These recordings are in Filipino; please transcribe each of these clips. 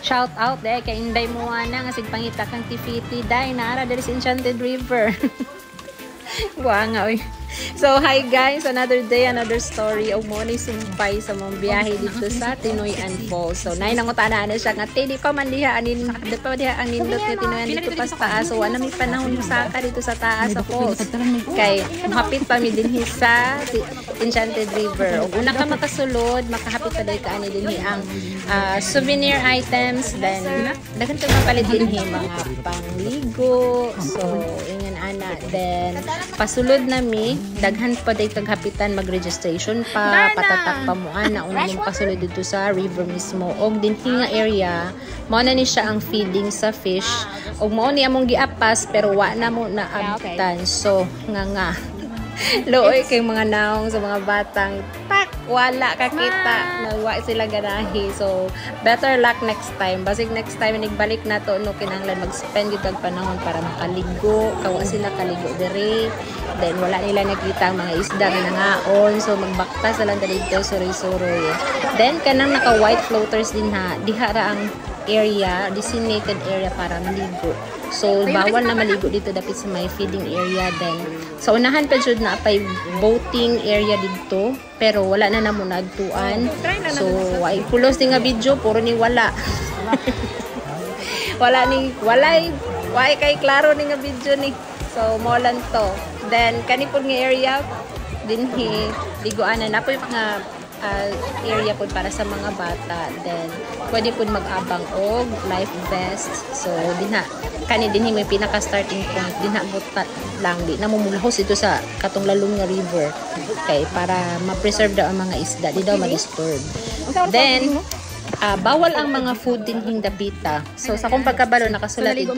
Shout out dahil kay Inday mo na nga sigpangita kang tifiti dahil naara dahil sa Enchanted River. Guwa nga oy. So hi guys, another day, another story. Og mo ni sumpay sa mong biyahe dito sa Tinoyan Falls. So nay nangutaan na siya nga di pa man diha anin di pa diha ang nindot nga Tinoyan dito pa sa taas. So ana mi panahon musaka dito sa taas sa falls. Kay hapit pa mi dinhi sa Enchanted River. Og una ka makasulod, makahapit pa dai ka ani dinhi ang souvenir items, then daghan ka mapalit dinhi mga pangligo. So ingon ana, then pasulod na mi daghan pa day kaghapitan mag-registration pa, patatak pa mo ana una mong pasulod dito sa river mismo. Og dinhi nga area mao na ni siya ang feeding sa fish. Og mao ni among giapas pero wa na mo naabtan. So nga looy kay mga naong sa mga batang tak wala kakita nagwa sila ganahi. So better luck next time. Basig next time nigbalik na to no kinahanglan mag-spend gyud og panahon para makaligo, kawa sila kaligo diri. Then wala nila nakita ang mga isda nga nangaon, so magbaktas na lang dito suroy-suroy. Then kanang naka white floaters din ha, diha ra ang area, designated area para maligo. So bawal na maligo dito dapit sa may feeding area. Then sa unahan pa jud na apay boating area dito, pero wala na namo nagtuan. So ay pulos ni nga video, puro ni wala. wala kay klaro ni nga video ni. So mo lang to. Then kanipod nga area dinhi liguanan na po yung mga area po para sa mga bata. Then pwede po mag-abang og life vest. So dinhi may pinaka starting point dinha buta lang di namumulhos ito sa katong lalong nga river kay para ma-preserve daw ang mga isda, di daw ma-disturb. Then bawal ang mga food dinhing dapita. So sa kung pagkabalo nakasulat dito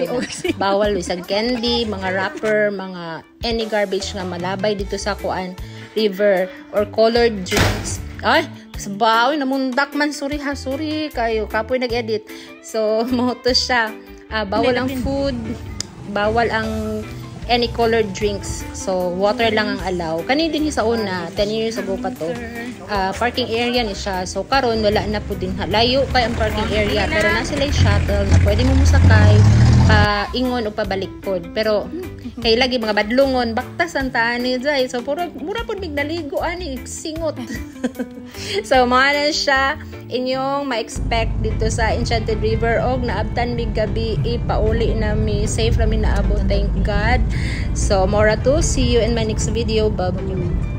bawal isang candy, mga wrapper, mga any garbage nga malabay dito sa kuan river or colored drinks. Ay, sabaw namundak man, sorry kayo kapoy nag-edit. So mo to siya. Bawal ang food, bawal ang any colored drinks. So water lang ang allow. Kani din sa una 10 years ago pa to. Parking area ni siya. So karon wala na po din layo kay ang parking area, pero na sila shuttle na pwede mo musakay pa ingon o pabalik pod. Pero kay lagi mga badlungon baktas ang taani dai. So mura pod mignaligo ani singot. So mao na siya inyong ma-expect dito sa Enchanted River. Og naabtan mig gabi pauli na mi safe ra mi naabot, thank God. So more to see you in my next video. Bye.